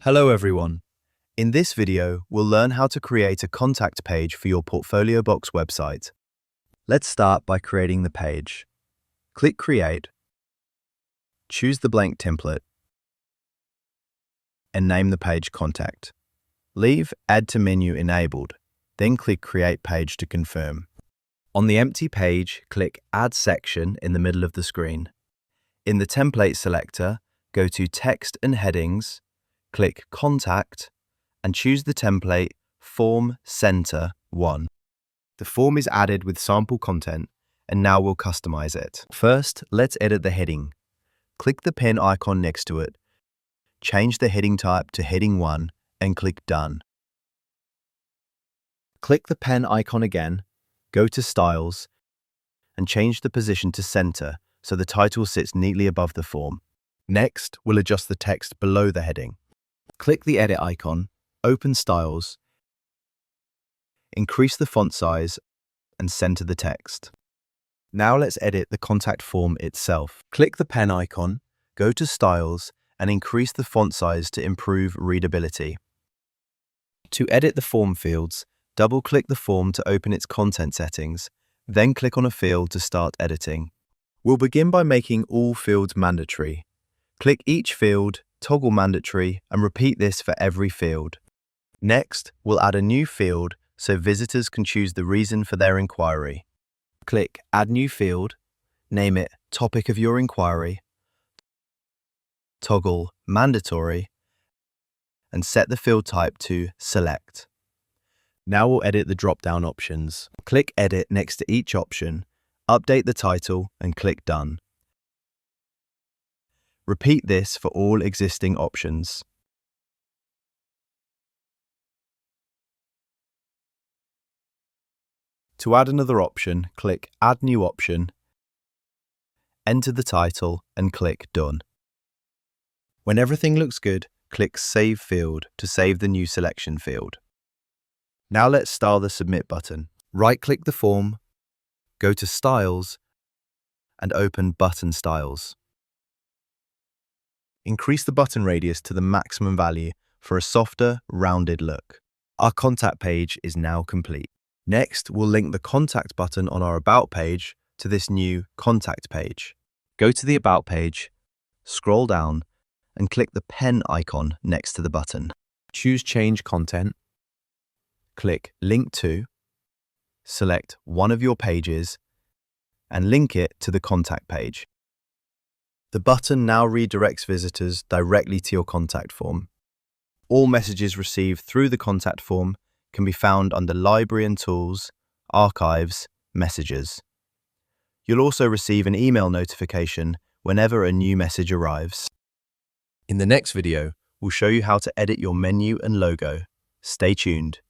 Hello everyone. In this video, we'll learn how to create a contact page for your Portfolio Box website. Let's start by creating the page. Click Create, choose the blank template, and name the page Contact. Leave Add to Menu enabled, then click Create Page to confirm. On the empty page, click Add Section in the middle of the screen. In the template selector, go to Text and Headings, click Contact, and choose the template Form Center 1. The form is added with sample content, and now we'll customize it. First, let's edit the heading. Click the pen icon next to it, change the heading type to Heading 1, and click Done. Click the pen icon again, go to Styles, and change the position to Center so the title sits neatly above the form. Next, we'll adjust the text below the heading. Click the edit icon, open Styles, increase the font size, and center the text. Now let's edit the contact form itself. Click the pen icon, go to Styles, and increase the font size to improve readability. To edit the form fields, double-click the form to open its content settings, then click on a field to start editing. We'll begin by making all fields mandatory. Click each field, toggle mandatory, and repeat this for every field. Next, we'll add a new field so visitors can choose the reason for their inquiry. Click Add New Field, name it Topic of Your Inquiry, toggle Mandatory, and set the field type to Select. Now we'll edit the drop-down options. Click Edit next to each option, update the title, and click Done. Repeat this for all existing options. To add another option, click Add New Option, enter the title, and click Done. When everything looks good, click Save Field to save the new selection field. Now let's style the Submit button. Right-click the form, go to Styles, and open Button Styles. Increase the button radius to the maximum value for a softer, rounded look. Our contact page is now complete. Next, we'll link the contact button on our About page to this new contact page. Go to the About page, scroll down, and click the pen icon next to the button. Choose Change Content, click Link To, select one of your pages, and link it to the contact page. The button now redirects visitors directly to your contact form. All messages received through the contact form can be found under Library and Tools, Archives, Messages. You'll also receive an email notification whenever a new message arrives. In the next video, we'll show you how to edit your menu and logo. Stay tuned.